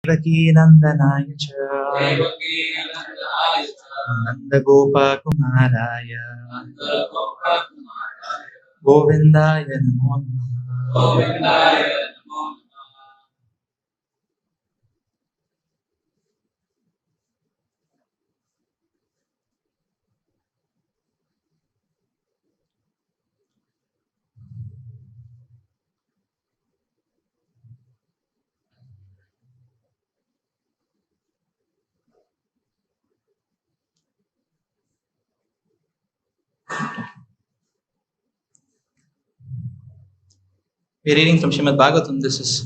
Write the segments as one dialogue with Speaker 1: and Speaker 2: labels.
Speaker 1: देवकी नंदनाय च नंदगोपकुमाराय गोविंदाय नमो नमः। We're reading from Srimad Bhagavatam. This is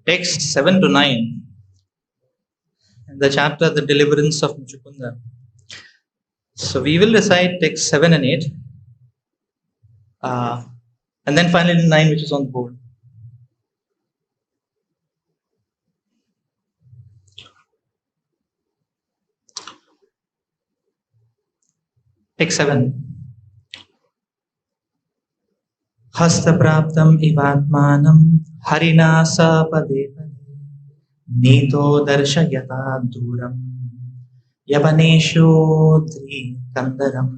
Speaker 1: text 7 to 9, in the chapter The Deliverance of Mukunda. So we will recite text 7 and 8, and then finally 9, which is on the board. Text 7. हस्तप्राप्तम इवात्मानं हरिणा स पदे पदे नीतो दर्शयता दूरं यवनेशोऽद्रिकन्दरम्.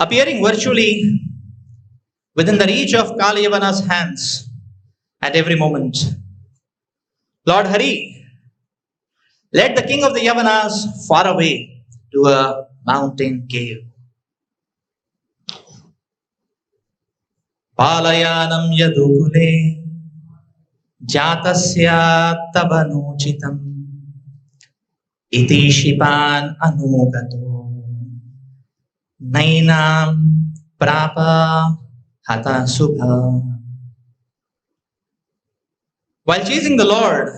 Speaker 1: Appearing virtually within the reach of Kalyavana's hands at every moment, Lord Hari led the king of the Yavanas far away to a mountain cave. Palayanam yadukule jatasya tabanocitam iti shipan anugato nainam prapa hata subha. While chasing the Lord,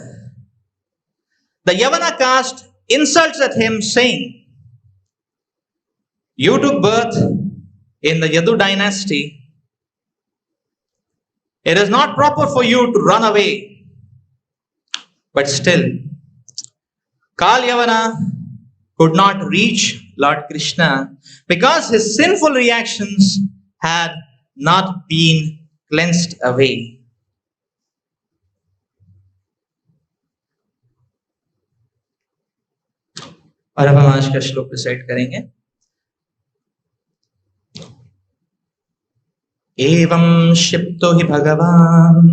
Speaker 1: the Yavana caste insults at him, saying, "You took birth in the Yadu dynasty. It is not proper for you to run away." But still, Kalyavana could not reach Lord Krishna because his sinful reactions had not been cleansed away. और अब हम आज का श्लोक recite करेंगे. एवं क्षिप्तो हि भगवान्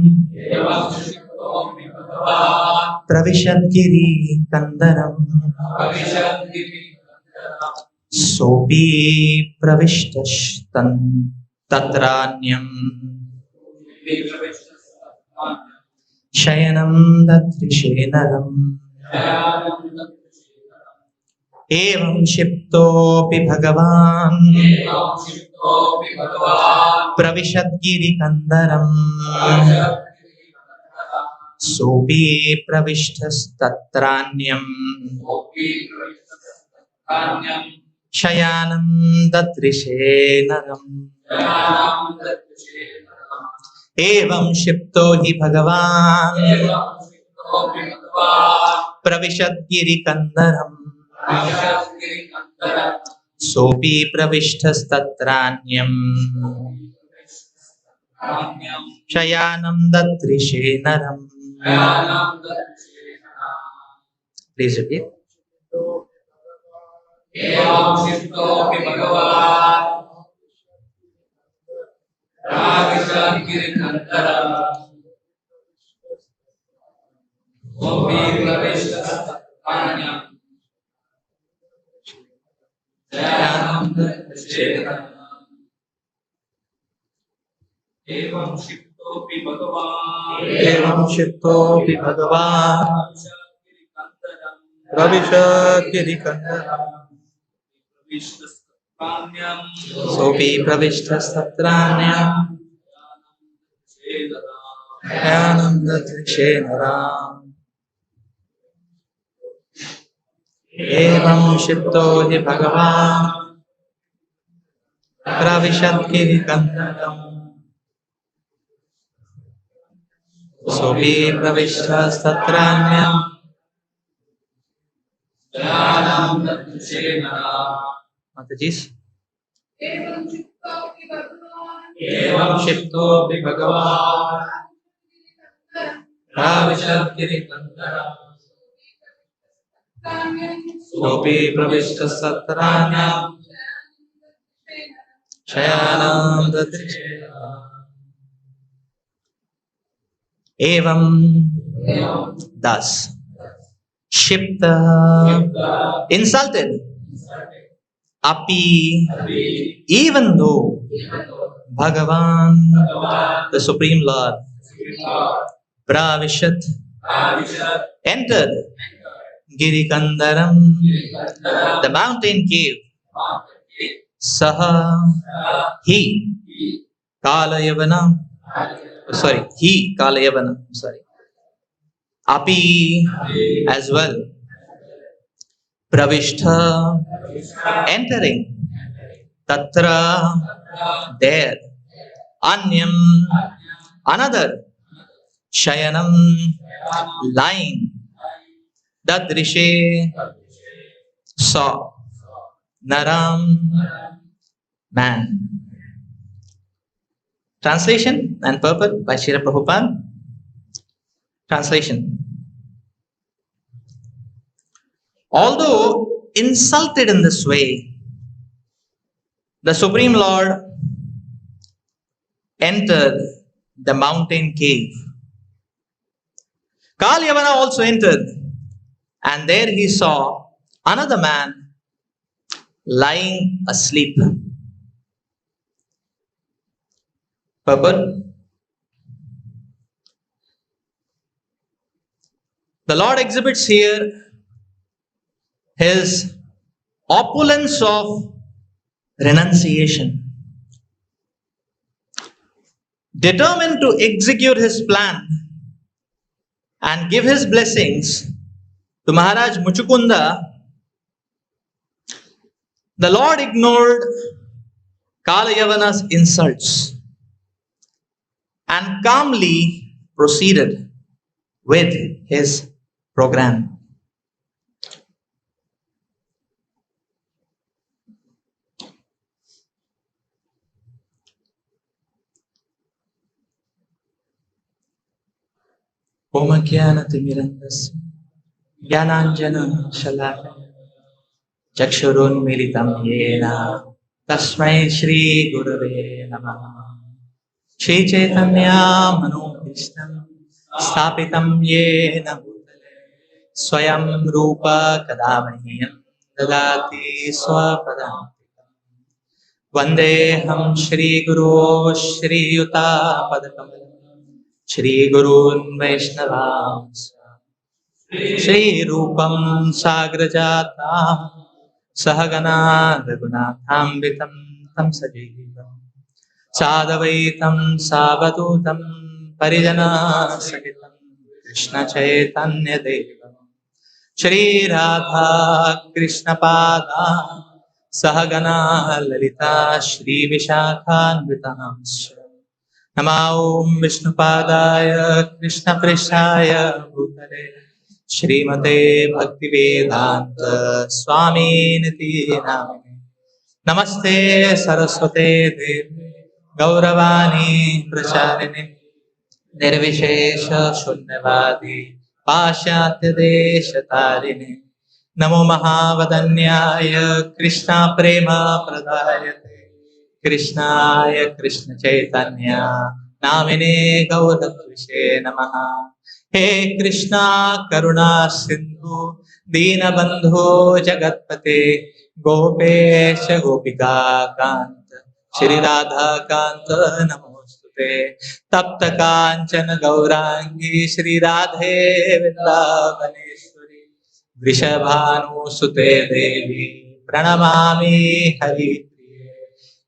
Speaker 1: प्रविशद्गिरि कंदरम् सोऽपि प्रविष्टस्तन् तत्रान्यम् शयनं ददृशे नरम्. एवं क्षिप्तोऽपि भगवान् प्रविशद्गिरिकन्दरम् सोऽपि प्रविष्टस्तत्रान्यम् शयानं ददृशे नरम्. एवं क्षिप्तो हि भगवान् प्रविशद्गिरिकन्दरम् सोऽपि प्रविष्टस्तत्रान्यम् शयानं ददृशे नरम्. Please repeat. एवं क्षिप्तोऽपि भगवान् प्रविशद्गिरिकन्दरम् सोऽपि प्रविष्टस्तत्रान्यम् शयानं ददृशे नरम्. एवं क्षिप्तो हि भगवान् प्रविशद्गिरिकन्दरम् सोऽपि प्रविष्टस्तत्रान्यम् शयानं ददृशे नरम्. माताजी. एवं क्षिप्तोऽपि भगवान् Pravishat Girikandara Sopi Pravishta Satranyam Shayanam Datrishya Evam thus Shipta insulted Api even though Bhagavan the Supreme Lord Pravishat entered Girikandaram the mountain cave Saha he Kalayavana Api as well Pravishtha entering Tatra there Anyam another Shayanam lying Dadrishe saw Naram man. Translation and purport by Srila Prabhupada. Translation. Although insulted in this way, the Supreme Lord entered the mountain cave. Kalyavana also entered, and there he saw another man lying asleep. Purport. The Lord exhibits here his opulence of renunciation, determined to execute his plan and give his blessings to Maharaj Muchukunda. The Lord ignored Kalayavana's insults and calmly proceeded with his program. Omakyanatimirandasya Jnananjana Shalakaya Chakshurunmilitam Yena Tasmai Shri Gurave Namaha. Shri Chaitanya Manobhishtam Sthapitam Yena Bhutale Swayam Rupa Kadamahyam Dadati Swapadantikam Vandeham Shri Guru Shri Yuta Padakam Shri Gurun Vaishnavam Shri Rupam Sagrajata Sahagana Raghunatham Tam Sajivam Sadavaitam Savadutam Parijana Sahitam Krishna Chaitanya Devam Shri Radha Krishna Pada Sahagana Lalita Shri Vishakhanvitam Namo Vishnupadaya Krishna Prishaya Bhutale Shrimate Bhaktivedanta Swami Niti Namine Namaste Saraswate Devi Gauravani Pracharine Nirvishesha Shunyavadi Pashatya Desha Tarine Namo Mahavadanyaya Krishna Prema Pradayate Krishnaya Krishna Chaitanya Namine Gauratvishe Namaha. He Krishna Karuna Sindhu Deenabandhu Jagatpate Gopesha Gopika Kanta Shri Radha Kanta Namostute Tapta Kanchana Gaurangi Shri Radhe Vrindavaneshwari Vrishabhanu Sute Devi Pranamami Hari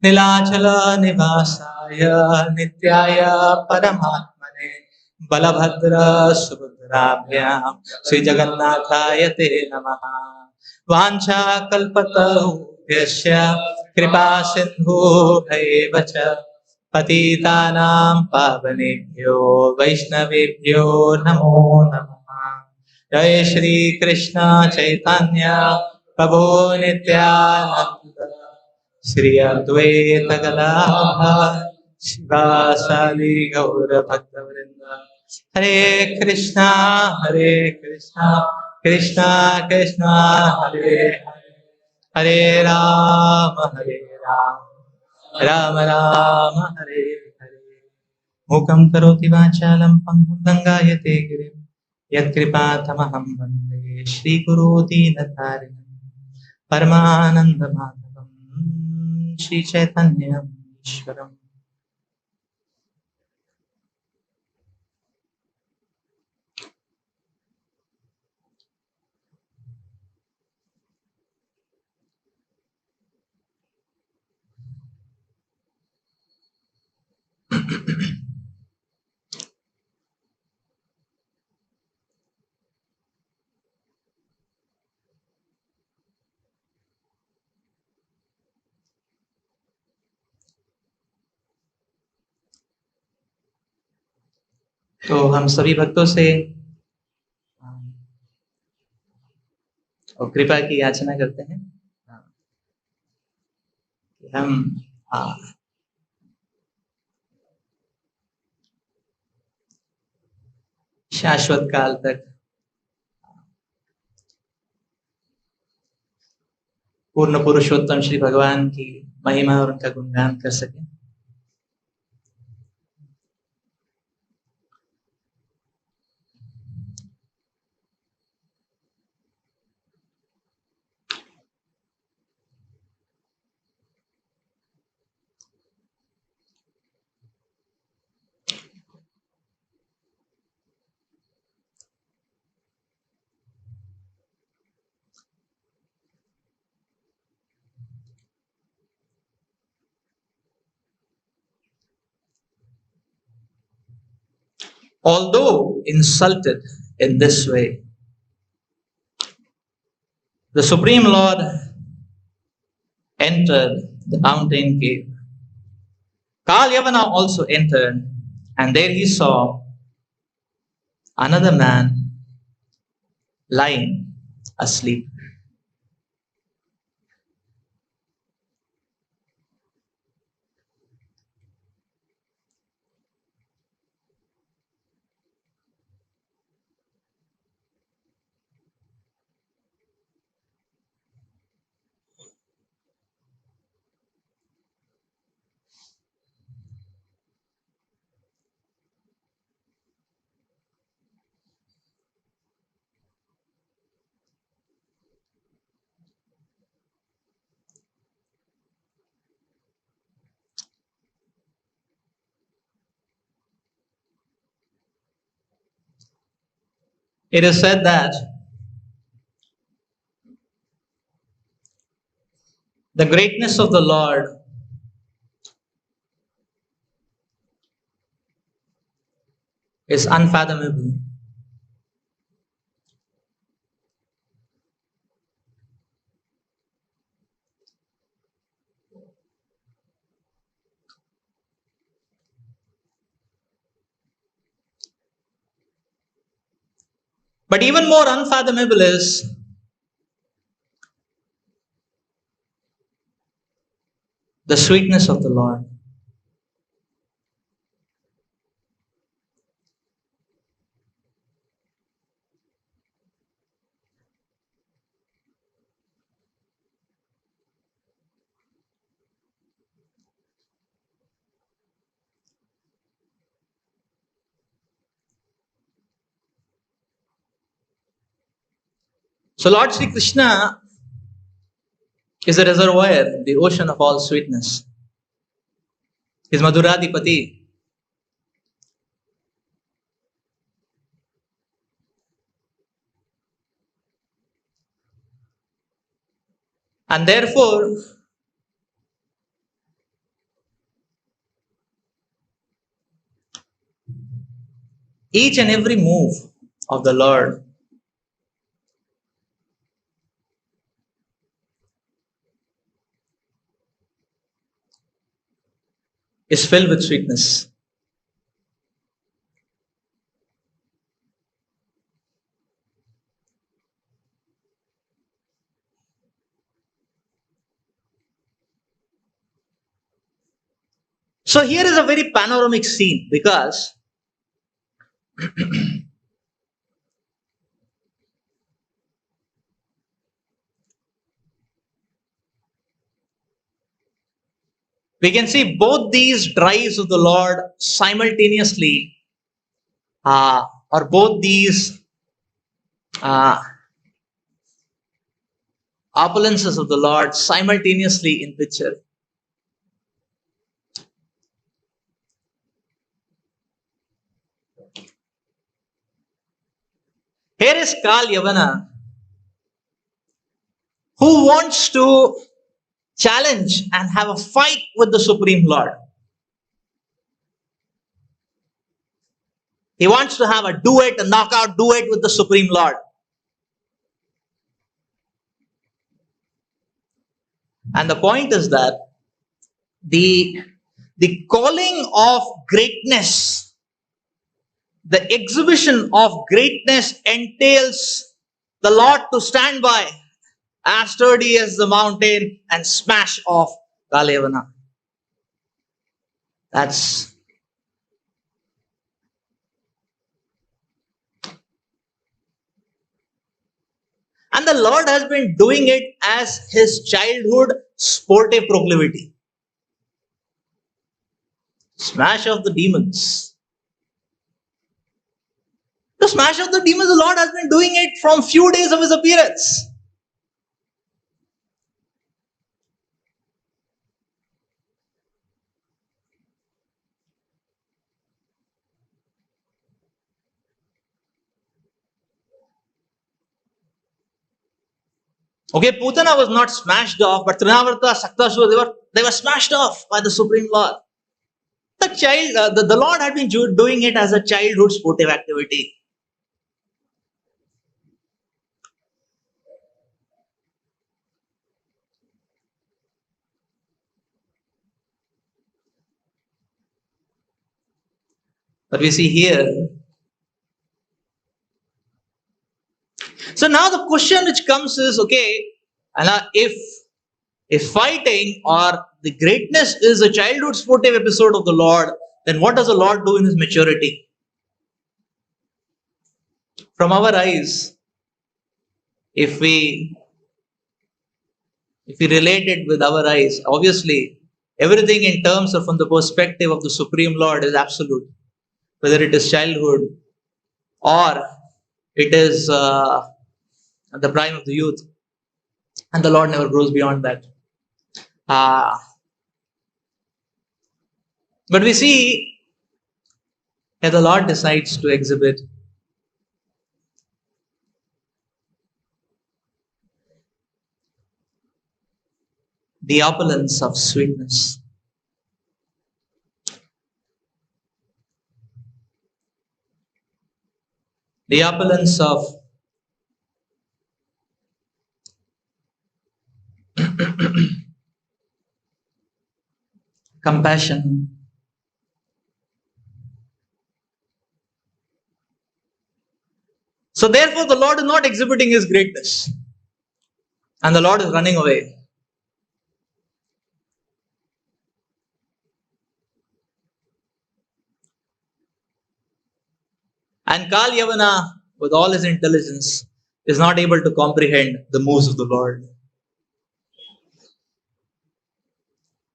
Speaker 1: Nilachala Nivasaya Nityaya Paramatmane Balabhadra Subhadrabhyam Sri Jagannathaya Te Namaha. Vancha Kalpataruhyasya Kripa Sindhu Bhaivacha Patitanam Pavanebhyo Vaishnavebhyo Namo Namaha. Jai Shri Krishna Chaitanya Prabhu Nityananda Shri Advaita Gadadhar Shivasali Gaura Bhakta Vrinda Hare Krishna, Krishna Krishna, Hare Hare Rama, Rama Rama, Hare Hare. Mukam karoti vachalam pangum langayate girim. Yat kripatamaham vande Shri Guru Dinatarinam. Paramananda Madhavam Shri Chaitanya Ishwaram. तो हम सभी भक्तों से और कृपा की याचना करते हैं कि हम शाश्वत काल तक पूर्ण पुरुषोत्तम श्री भगवान की महिमा और उनका गुणगान कर सकें। Although insulted in this way, the Supreme Lord entered the mountain cave. 𝐂𝐻𝐿 also entered, and there he saw another man lying asleep. It is said that the greatness of the Lord is unfathomable. But even more unfathomable is the sweetness of the Lord. So Lord Sri Krishna is a reservoir, the ocean of all sweetness. He is Madhuradipati. And therefore, each and every move of the Lord is filled with sweetness. So here is a very panoramic scene because We can see both these drives of the Lord simultaneously, or both these opulences of the Lord simultaneously in picture. Here is 𝐂𝐻𝐌𝐌𝐔𝐍, who wants to challenge and have a fight with the Supreme Lord. He wants to have a duet, a knockout duet with the Supreme Lord. And the point is that the calling of greatness, the exhibition of greatness entails the Lord to stand by as sturdy as the mountain and smash off 𝐂𝐻𝐌𝐌𝐔𝐍. That's and the Lord has been doing it as his childhood sportive proclivity. Smash off the demons. To smash off the demons, the Lord has been doing it from few days of his appearance. Okay, Putana was not smashed off, but Trinavarta, Saktasura, they were smashed off by the Supreme Lord. The Lord had been doing it as a childhood sportive activity. But we see here. So now the question which comes is, okay, if fighting or the greatness is a childhood sportive episode of the Lord, then what does the Lord do in his maturity? From our eyes, if we relate it with our eyes, obviously everything in terms of from the perspective of the Supreme Lord is absolute. Whether it is childhood or it is the prime of the youth, and the Lord never grows beyond that. But we see that the Lord decides to exhibit the opulence of sweetness. The opulence of compassion. So therefore the Lord is not exhibiting his greatness, and the Lord is running away. And 𝐂𝐻𝐌𝐌𝐔𝐍, with all his intelligence, is not able to comprehend the moves of the Lord.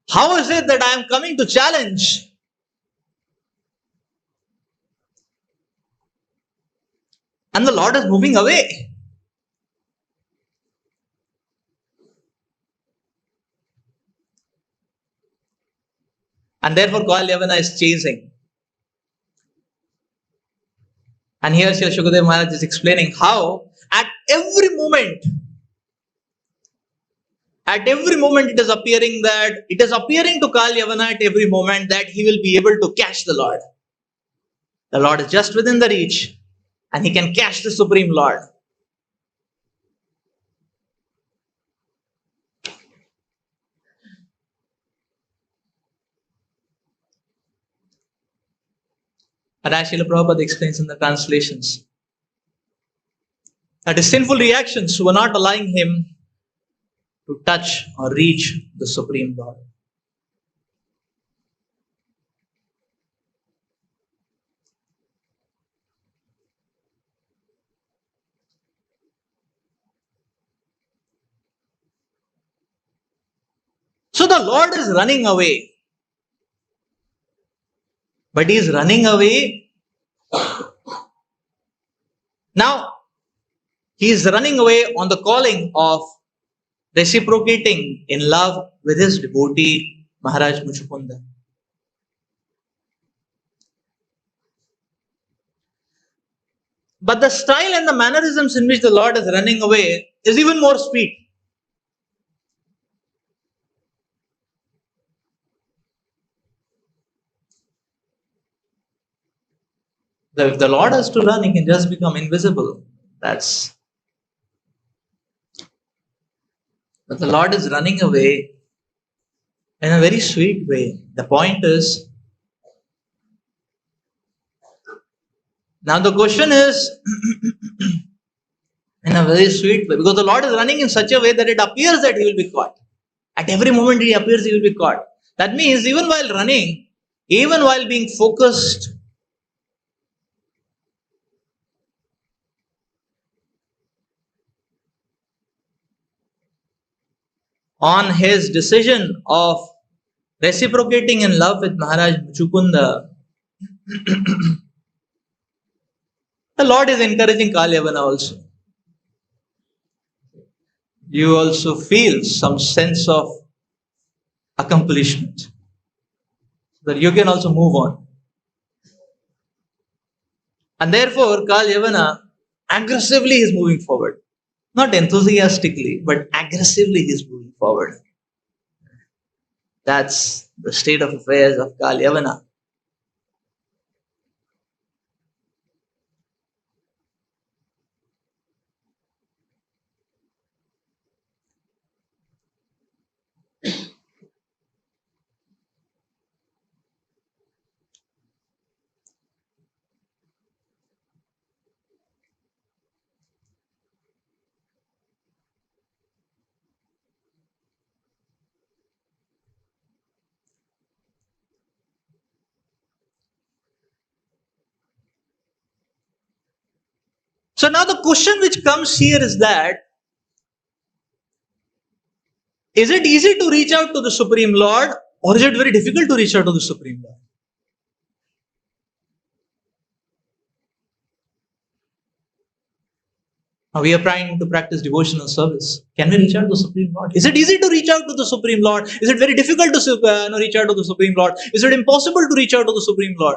Speaker 1: How is it that I am coming to challenge? And the Lord is moving away. And therefore 𝐂𝐻𝐌𝐌𝐔𝐍 is chasing. And here Srila Shukadeva Maharaj is explaining how at every moment it is appearing to 𝐂𝐻𝐌𝐌𝐔𝐍 at every moment that he will be able to catch the Lord. The Lord is just within the reach, and he can catch the Supreme Lord. But as Srila Prabhupada explains in the translations, that his sinful reactions were not allowing him to touch or reach the Supreme Lord. So the Lord is running away. But He is running away. Now, He is running away on the calling of reciprocating in love with His devotee, Maharaj Muchukunda. But the style and the mannerisms in which the Lord is running away is even more sweet. If the Lord has to run, He can just become invisible. But the Lord is running away in a very sweet way. The point is, now the question is, in a very sweet way, because the Lord is running in such a way that it appears that He will be caught. At every moment He appears He will be caught. That means even while running, even while being focused on His decision of reciprocating in love with Maharaj Muchukunda, the Lord is encouraging 𝐂𝐿 also. You also feel some sense of accomplishment, that you can also move on. And therefore, 𝐂𝐿 aggressively is moving forward. Not enthusiastically, but aggressively he is moving forward. That's the state of affairs of 𝐂𝐿. So now the question which comes here is that, is it easy to reach out to the Supreme Lord, or is it very difficult to reach out to the Supreme Lord? Now we are trying to practice devotional service. Can we reach out to the Supreme Lord? Is it easy to reach out to the Supreme Lord? Is it very difficult to reach out to the Supreme Lord? Is it impossible to reach out to the Supreme Lord?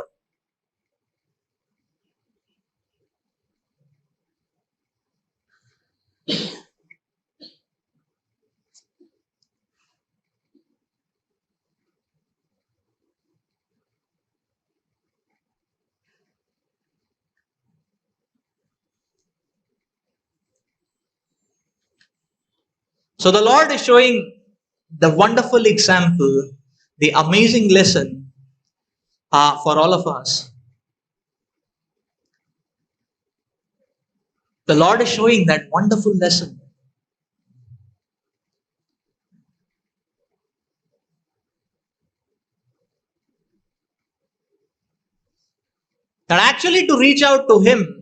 Speaker 1: So the Lord is showing the wonderful example, the amazing lesson for all of us. The Lord is showing that wonderful lesson. That actually to reach out to Him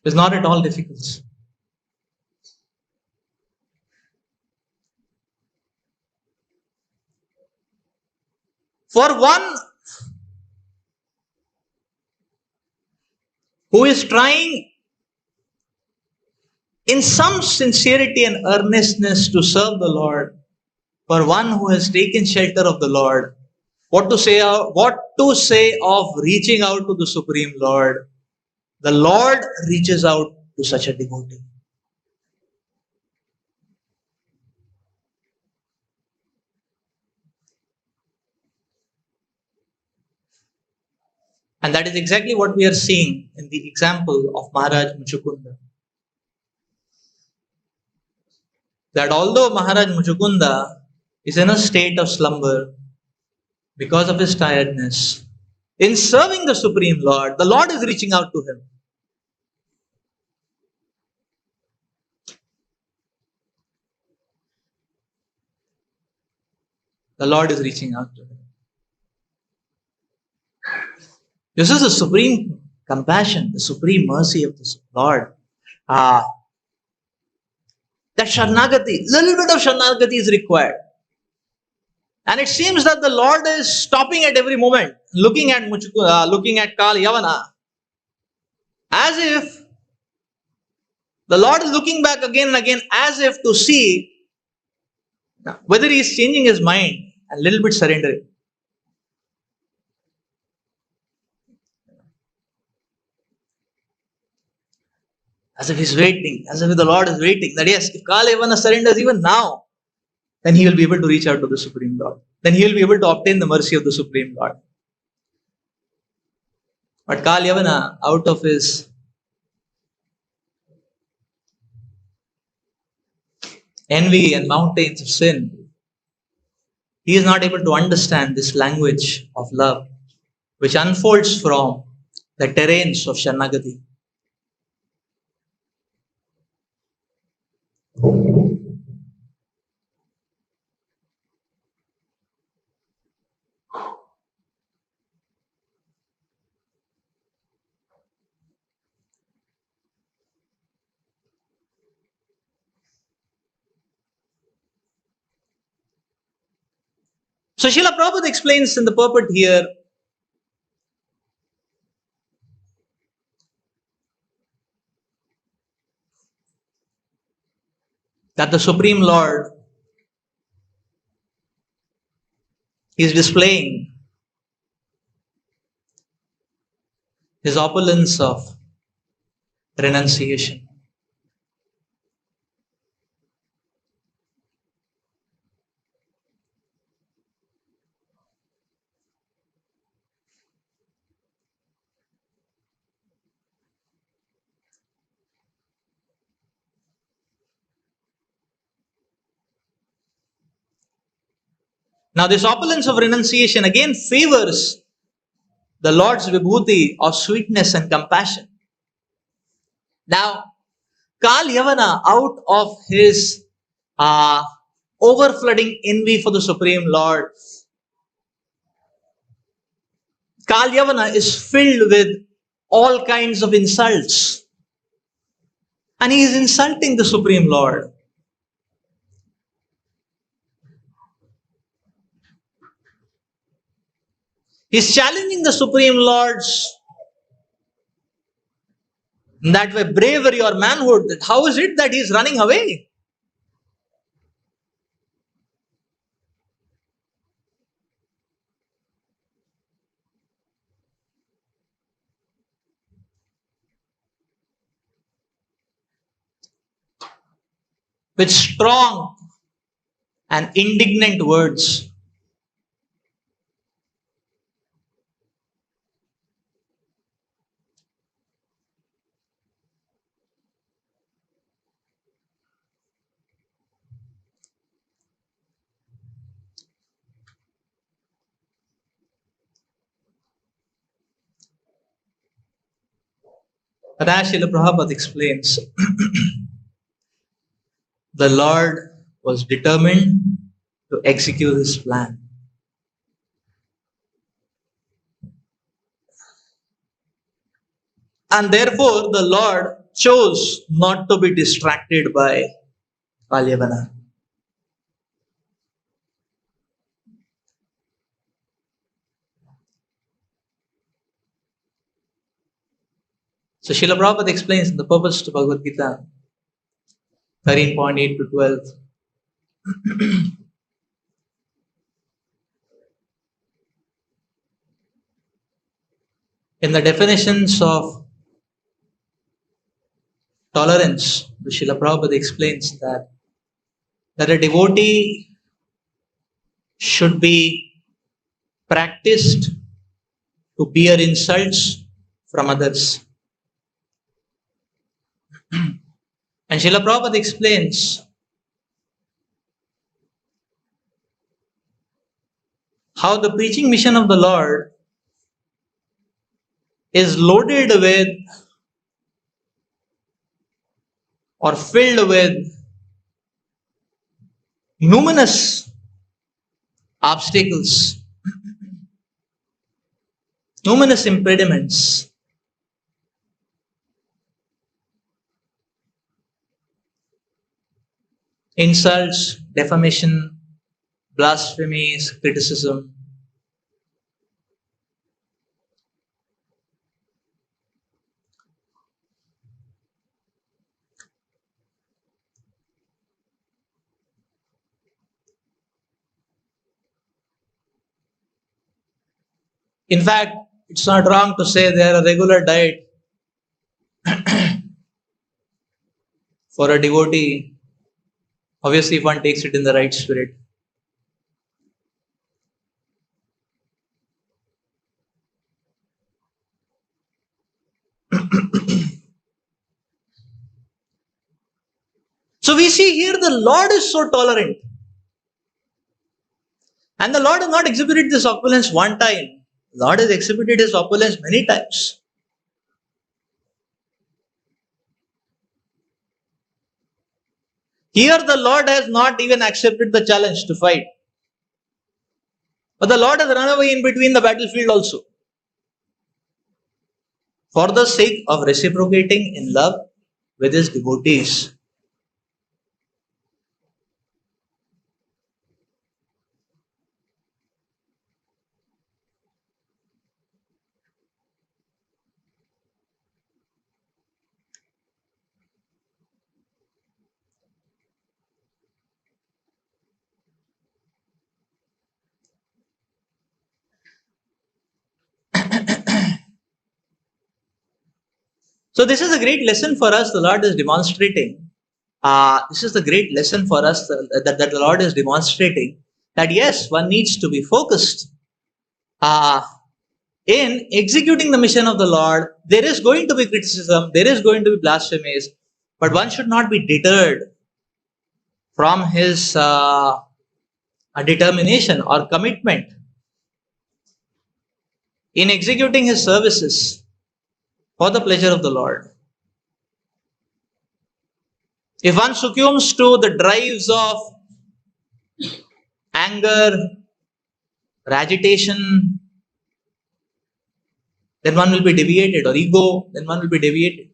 Speaker 1: is not at all difficult. For one who is trying in some sincerity and earnestness to serve the Lord, for one who has taken shelter of the Lord, what to say of reaching out to the Supreme Lord? The Lord reaches out to such a devotee. And that is exactly what we are seeing in the example of Maharaj Muchukunda. That although Maharaj Muchukunda is in a state of slumber because of his tiredness, in serving the Supreme Lord, the Lord is reaching out to him. The Lord is reaching out to him. This is the supreme compassion, the supreme mercy of the Lord. that Sharnagati, little bit of Sharnagati is required. And it seems that the Lord is stopping at every moment, looking at Kal Yavana, as if the Lord is looking back again and again, as if to see whether he is changing his mind and a little bit surrendering. As if he's waiting, as if the Lord is waiting, that yes, if Kal Yavana surrenders even now, then he will be able to reach out to the Supreme Lord. Then he will be able to obtain the mercy of the Supreme Lord. But Kal Yavana, out of his envy and mountains of sin, he is not able to understand this language of love, which unfolds from the terrains of Sharnagati. So Srila Prabhupada explains in the purport here that the Supreme Lord is displaying his opulence of renunciation. Now this opulence of renunciation again favors the Lord's vibhuti of sweetness and compassion. Now, Kal Yavana, out of his overflooding envy for the Supreme Lord, Kal Yavana is filled with all kinds of insults. And he is insulting the Supreme Lord. He's challenging the Supreme Lord's that way bravery or manhood. That how is it that he's running away? With strong and indignant words. But as Srila Prabhupada explains, the Lord was determined to execute his plan. And therefore, the Lord chose not to be distracted by Kal Yavana. So Srila Prabhupada explains in the purpose to Bhagavad Gita 13.8 to 12. In the definitions of tolerance, the Srila Prabhupada explains that a devotee should be practiced to bear insults from others. And Srila Prabhupada explains how the preaching mission of the Lord is loaded with or filled with numerous obstacles, numerous impediments. insults, defamation, blasphemies, criticism. In fact, it's not wrong to say they are a regular diet for a devotee. Obviously, if one takes it in the right spirit. So we see here the Lord is so tolerant. And the Lord has not exhibited this opulence one time. The Lord has exhibited his opulence many times. Here the Lord has not even accepted the challenge to fight. But the Lord has run away in between the battlefield also. For the sake of reciprocating in love with his devotees. So this is a great lesson for us the Lord is demonstrating. This is the great lesson for us that the Lord is demonstrating that yes, one needs to be focused in executing the mission of the Lord. There is going to be criticism, there is going to be blasphemies, but one should not be deterred from his determination or commitment in executing his services for the pleasure of the Lord. If one succumbs to the drives of anger or agitation, then one will be deviated, or ego, then one will be deviated.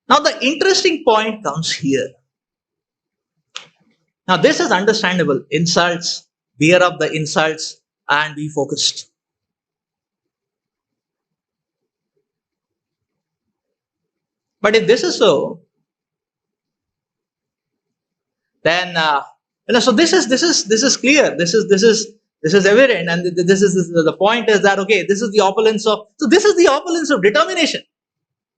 Speaker 1: Now the interesting point comes here. Now this is understandable. Insults, bear up the insults and be focused. But if this is so, then so this is clear. This is evident, and this is the point is that okay, this is the opulence of determination.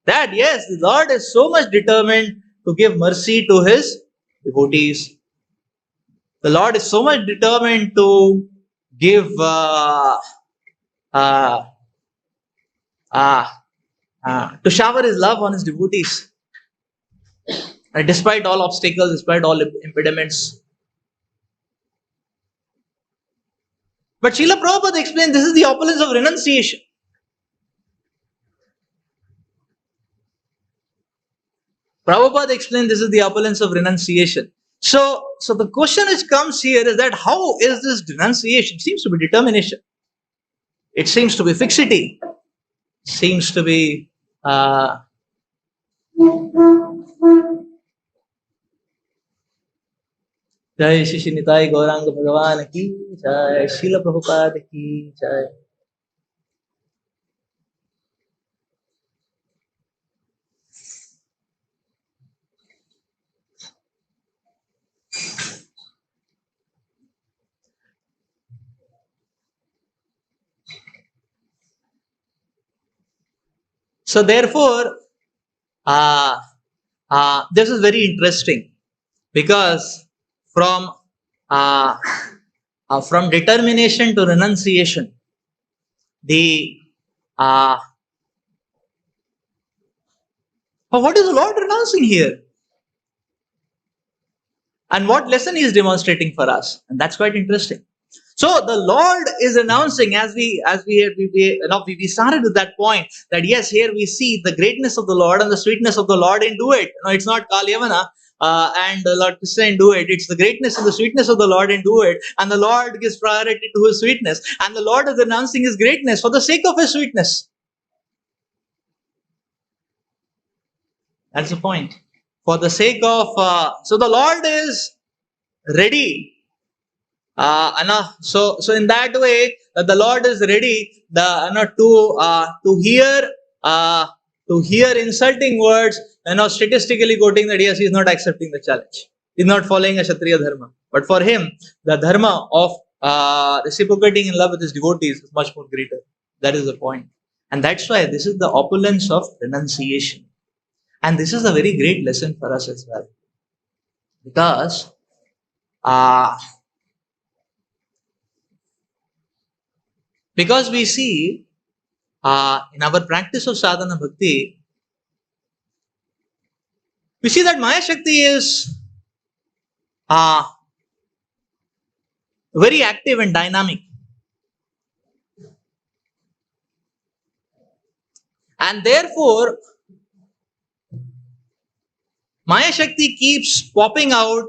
Speaker 1: That yes, the Lord is so much determined to give mercy to his devotees. The Lord is so much determined to give to shower his love on his devotees, despite all obstacles, despite all impediments. But Srila Prabhupada explained this is the opulence of renunciation. Prabhupada explained this is the opulence of renunciation. So the question which comes here is that how is this renunciation? It seems to be determination. It seems to be fixity. It seems to be Jai Shri Nitai Gauranga Bhagavan ki Jai, Srila Prabhupada ki Jai. So therefore, this is very interesting because from determination to renunciation, what is the Lord renouncing here? And what lesson he is demonstrating for us? And that's quite interesting. So the Lord is announcing, as we started with that point, that yes, here we see the greatness of the Lord and the sweetness of the Lord in do it. No, it's not Kal Yavana, and Lord Krishna and do it. It's the greatness and the sweetness of the Lord and do it. And the Lord gives priority to his sweetness. And the Lord is announcing his greatness for the sake of his sweetness. That's the point. For the sake of, so the Lord is ready. So in that way, the Lord is ready to hear insulting words, statistically quoting that yes, he is not accepting the challenge. He is not following a Kshatriya dharma. But for him, the dharma of reciprocating in love with his devotees is much more greater. That is the point. And that's why this is the opulence of renunciation. And this is a very great lesson for us as well. Because we see in our practice of sadhana bhakti, we see that Maya Shakti is very active and dynamic. And therefore, Maya Shakti keeps popping out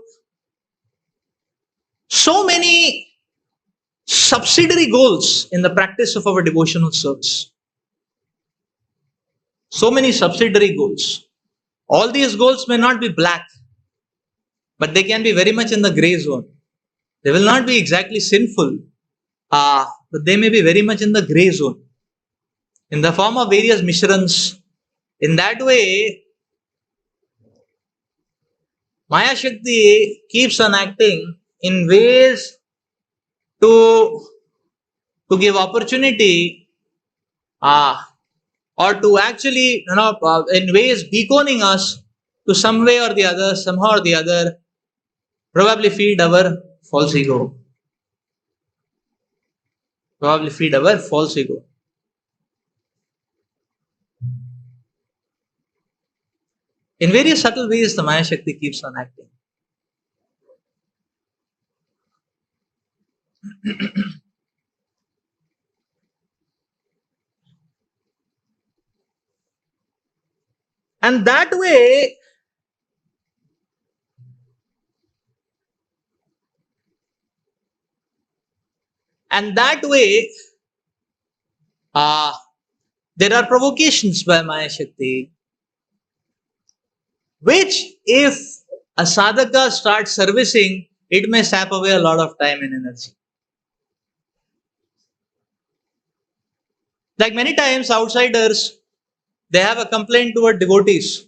Speaker 1: so many subsidiary goals in the practice of our devotional service. So many subsidiary goals. All these goals may not be black, but they can be very much in the gray zone. They will not be exactly sinful, but they may be very much in the gray zone, in the form of various mishrans. In that way, Maya Shakti keeps on acting in ways to give opportunity or to actually, in ways beconing us to some way or the other, somehow or the other, probably feed our false ego. In various subtle ways, the Maya Shakti keeps on acting. And that way, there are provocations by Maya Shakti, which if a sadhaka starts servicing, it may sap away a lot of time and energy. Like many times outsiders, they have a complaint toward devotees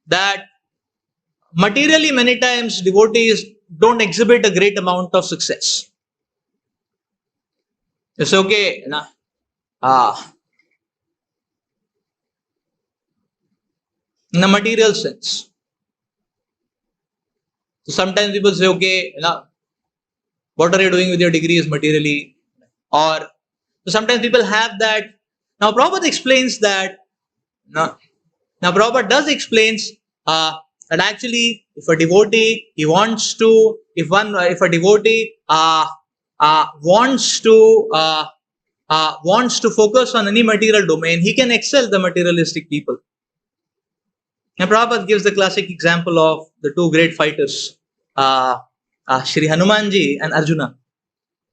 Speaker 1: that materially many times devotees don't exhibit a great amount of success. It's okay, in a material sense. So sometimes people say, okay, what are you doing with your degrees materially? Or so sometimes people have that. Now Prabhupada explains that. Now Prabhupada does explains that actually, if a devotee wants to focus on any material domain, he can excel the materialistic people. Now Prabhupada gives the classic example of the two great fighters, Shri Hanumanji and Arjuna.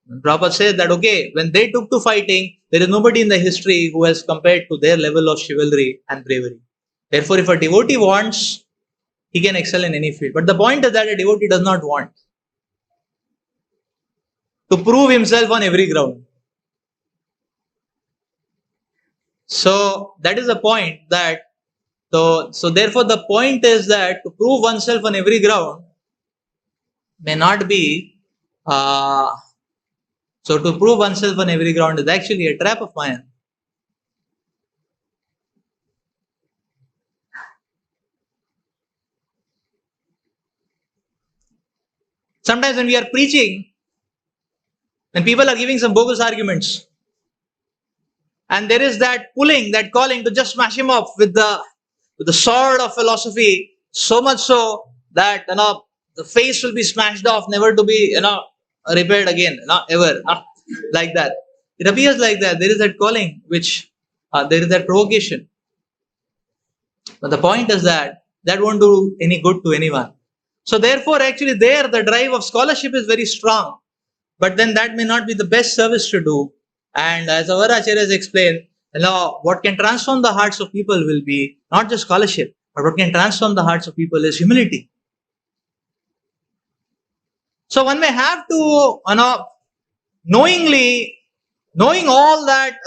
Speaker 1: And Prabhupada says that, okay, when they took to fighting, there is nobody in the history who has compared to their level of chivalry and bravery. Therefore, if a devotee wants, he can excel in any field. But the point is that a devotee does not want to prove himself on every ground. So that is the point that, so therefore the point is that to prove oneself on every ground may not be, so to prove oneself on every ground is actually a trap of Maya. Sometimes when we are preaching, when people are giving some bogus arguments, and there is that pulling, that calling to just smash him up with the sword of philosophy, so much so that the face will be smashed off, never to be repaired again, ever, like that. It appears like that. There is that calling, which there is that provocation. But the point is that that won't do any good to anyone. So therefore, actually there the drive of scholarship is very strong. But then that may not be the best service to do. And as our Acharya has explained, what can transform the hearts of people will be not just scholarship, but what can transform the hearts of people is humility. So one may have to, knowing all that,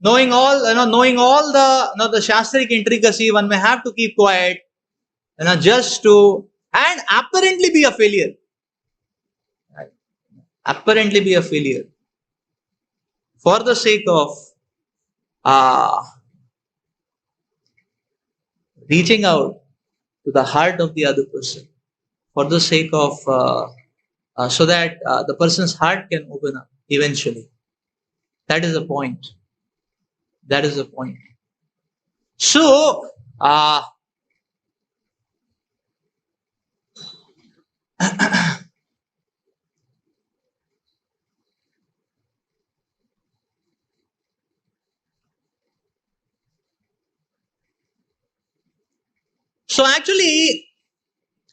Speaker 1: knowing all the shastric intricacy, one may have to keep quiet, just to, and apparently be a failure. Apparently be a failure. For the sake of reaching out to the heart of the other person, for the sake of, so that the person's heart can open up eventually. That is the point. That is the point. So, so actually,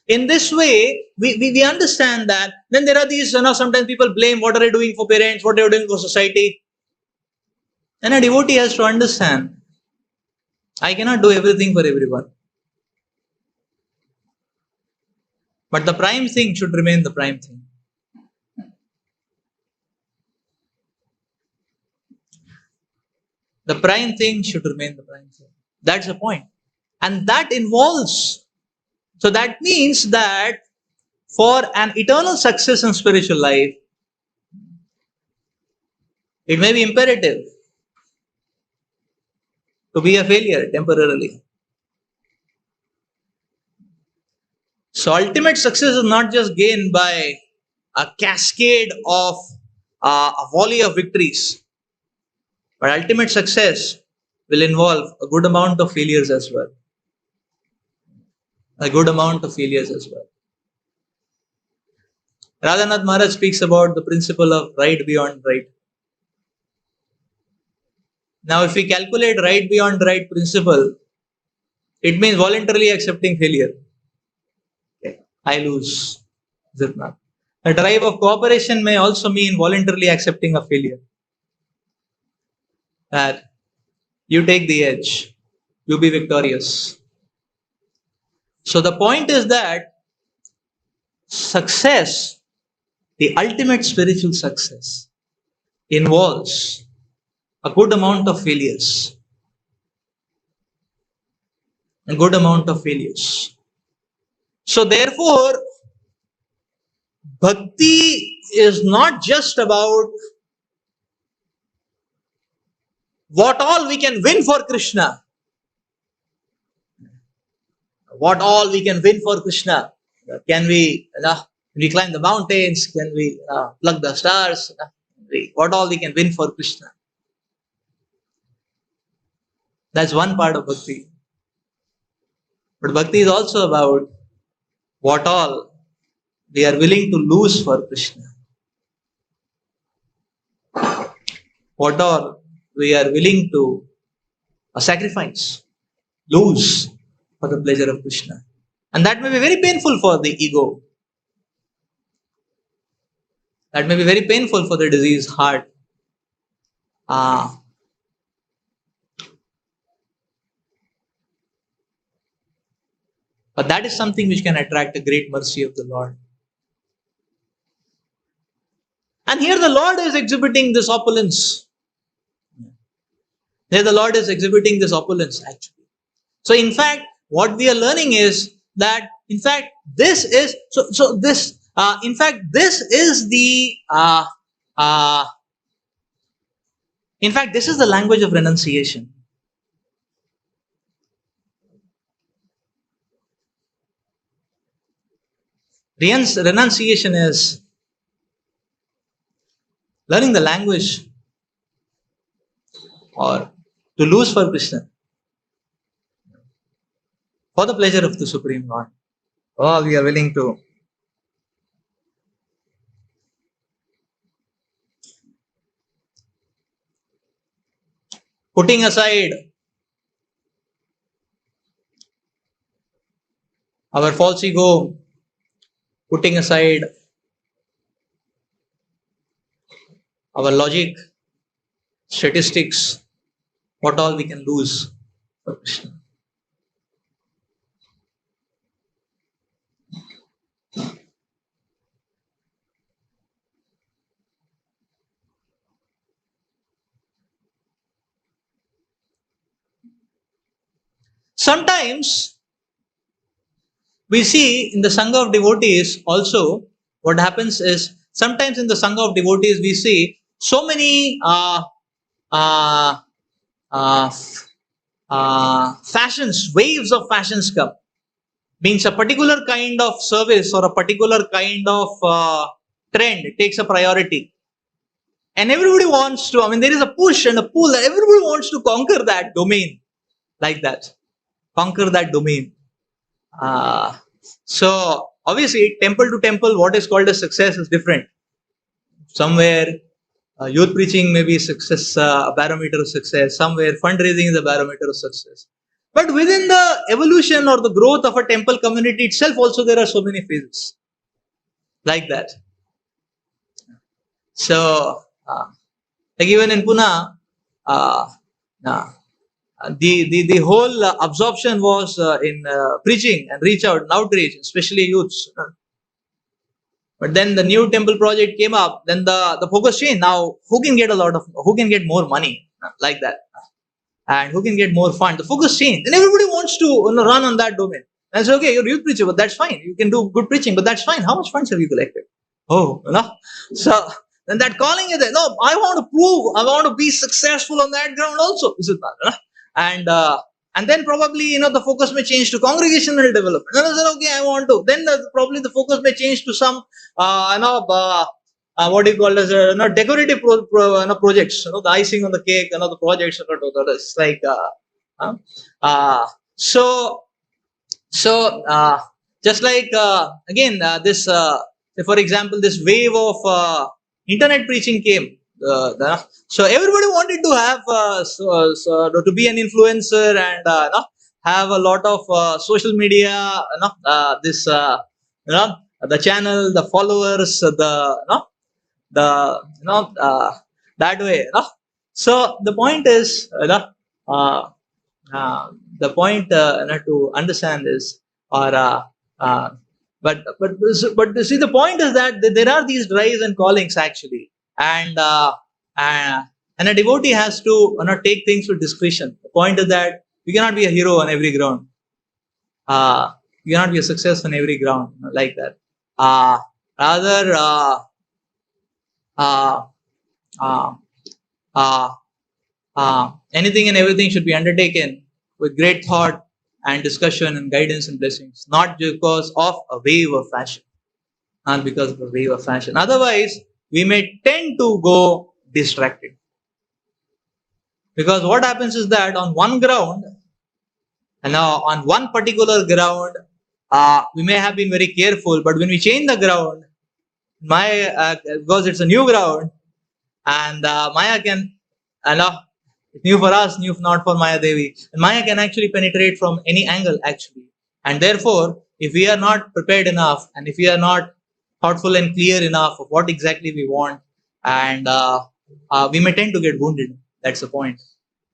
Speaker 1: in this way, we understand that. Then there are these, sometimes people blame, what are you doing for parents, what are you doing for society? And a devotee has to understand, I cannot do everything for everyone. But the prime thing should remain the prime thing. The prime thing should remain the prime thing. That's the point. And that involves, so that means that for an eternal success in spiritual life, it may be imperative to be a failure temporarily. So ultimate success is not just gained by a cascade of a volley of victories, but ultimate success will involve a good amount of failures as well. A good amount of failures as well. Radhanath Maharaj speaks about the principle of right beyond right. Now, if we calculate right beyond right principle, it means voluntarily accepting failure. Okay, I lose. Is it not? A drive of cooperation may also mean voluntarily accepting a failure. That you take the edge, you be victorious. So the point is that success, the ultimate spiritual success, involves a good amount of failures. A good amount of failures. So therefore, bhakti is not just about what all we can win for Krishna. What all we can win for Krishna. Can we climb the mountains? Can we pluck the stars? What all we can win for Krishna. That's one part of bhakti. But bhakti is also about what all we are willing to lose for Krishna. What all we are willing to sacrifice, lose for the pleasure of Krishna. And that may be very painful for the ego. That may be very painful for the diseased heart. But that is something which can attract the great mercy of the Lord. And here the Lord is exhibiting this opulence. Here the Lord is exhibiting this opulence actually. So in fact, what we are learning is that in fact this is this is the language of renunciation. Renunciation is learning the language or to lose for Krishna, for the pleasure of the Supreme Lord. Oh, we are willing to putting aside our false ego, putting aside our logic, statistics, what all we can lose for Krishna. Sometimes we see in the Sangha of devotees also, what happens is sometimes in the Sangha of devotees we see so many uh, uh, fashions, waves of fashions come. Means a particular kind of service or a particular kind of trend takes a priority. And everybody wants to, there is a push and a pull, and everybody wants to conquer that domain like that. Conquer that domain. So obviously, temple to temple, what is called as success is different. Somewhere, youth preaching may be success, a barometer of success. Somewhere, fundraising is a barometer of success. But within the evolution or the growth of a temple community itself, also there are so many phases like that. So, like even in Pune, the whole absorption was in preaching and reach out and outreach, especially youths. But then the new temple project came up. Then the focus changed. Now, who can get more money like that, and who can get more fund? The focus changed, and everybody wants to run on that domain. And say, okay, you're a youth preacher, but that's fine. You can do good preaching, but that's fine. How much funds have you collected? Oh, So then that calling is there. No, I want to prove. I want to be successful on that ground also. Is it not? And then probably the focus may change to congregational development. And I said, okay, I want to. Then probably the focus may change to some what do you call as decorative projects. The icing on the cake. The projects. It's like so. Just like again this. For example, this wave of internet preaching came. So everybody wanted to have to be an influencer and have a lot of social media. This the channel, the followers, that way. So the point is the point to understand is, or but see, the point is that there are these drives and callings actually, and and a devotee has to take things with discretion. The point is that you cannot be a hero on every ground. You cannot be a success on every ground like that. Rather, anything and everything should be undertaken with great thought and discussion and guidance and blessings, not because of a wave of fashion. Not because of a wave of fashion. Otherwise, we may tend to go distracted. Because what happens is that on one ground, and now on one particular ground, we may have been very careful, but when we change the ground, because it's a new ground, and Maya can, it's new for us, new not for Maya Devi. And Maya can actually penetrate from any angle actually. And therefore, if we are not prepared enough, and if we are not thoughtful and clear enough of what exactly we want, and we may tend to get wounded. That's the point.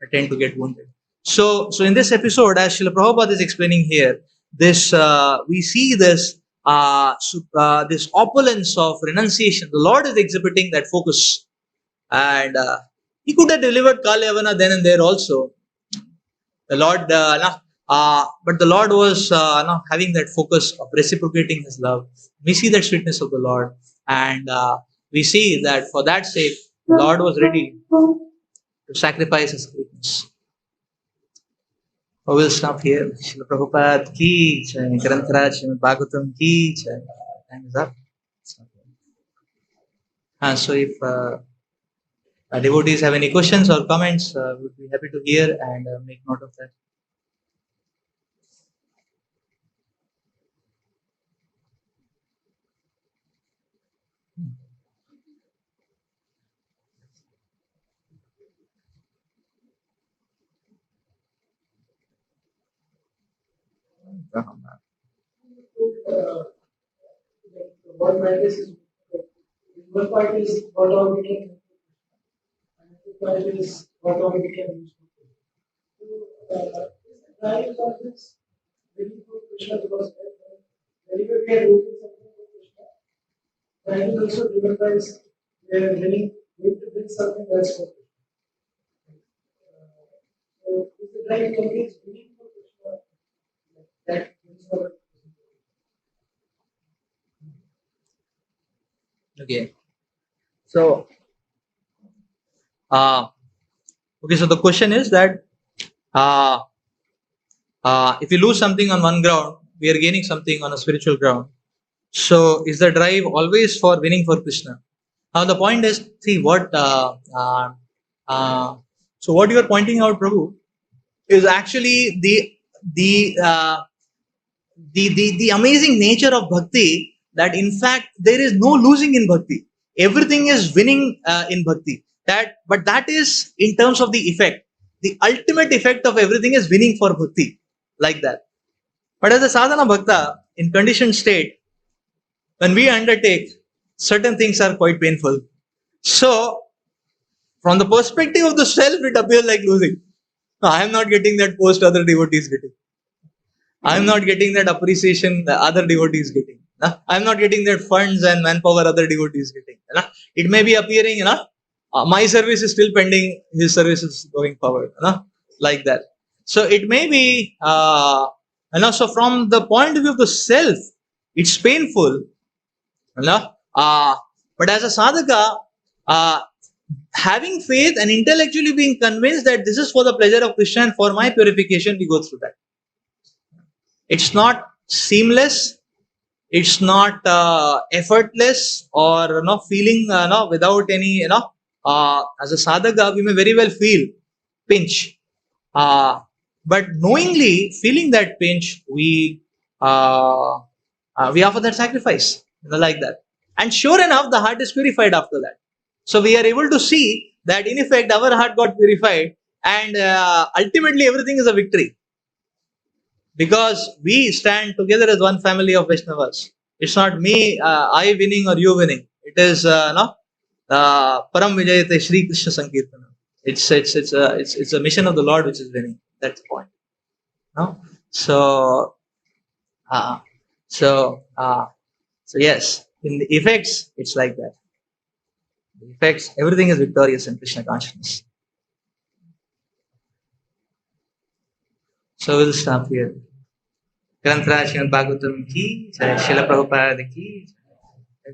Speaker 1: We tend to get wounded. So in this episode, as Srila Prabhupada is explaining here, this we see this this opulence of renunciation. The Lord is exhibiting that focus, and he could have delivered Kalyavana then and there also. The Lord, but the Lord was having that focus of reciprocating His love. We see that sweetness of the Lord, and we see that for that sake, the Lord was ready to sacrifice His greatness. I will stop here. Srila Prabhupada ki jai, Grantaraj Srimad Bhagavatam ki jai. Time is up. So if devotees have any questions or comments, we'd be happy to hear and make note of that.
Speaker 2: What matters is one part is what all we can, and the part is what all we can use. So, is of this willing for Krishna because whenever we are looking something for Krishna, that is also driven by we are willing to bring something else for Krishna. So, if the drive only is willing for Krishna, that brings our.
Speaker 1: Okay. So, okay. So the question is that if you lose something on one ground, we are gaining something on a spiritual ground. So, is the drive always for winning for Krishna? Now, the point is, see what. So, what you are pointing out, Prabhu, is actually the amazing nature of bhakti, that in fact there is no losing in bhakti. Everything is winning in bhakti. But that is in terms of the effect. The ultimate effect of everything is winning for bhakti, like that. But as a sadhana bhakta, in conditioned state, when we undertake, certain things are quite painful. So, from the perspective of the self, it appears like losing. No, I am not getting that post other devotees getting. I am not getting that appreciation the other devotees getting. I am not getting that funds and manpower other devotees getting. It may be appearing, my service is still pending, his service is going forward, like that. So it may be, so from the point of view of the self, it's painful. But as a sadhaka, having faith and intellectually being convinced that this is for the pleasure of Krishna and for my purification, we go through that. It's not seamless, it's not effortless, or feeling without any, as a sadhaka we may very well feel pinch, but knowingly feeling that pinch, we offer that sacrifice, like that. And sure enough, the heart is purified after that. So we are able to see that in effect our heart got purified, and ultimately everything is a victory. Because we stand together as one family of Vaishnavas. It's not me, I winning or you winning. It is Param Vijayate Shri Krishna Sankirtana. It's a mission of the Lord which is winning. That's the point. No? So yes, in the effects, it's like that. The effects, everything is victorious in Krishna consciousness. So we'll stop here. ग्रंथराज Shrimad Bhagavatam की जय, श्रील प्रभुपाद की जय।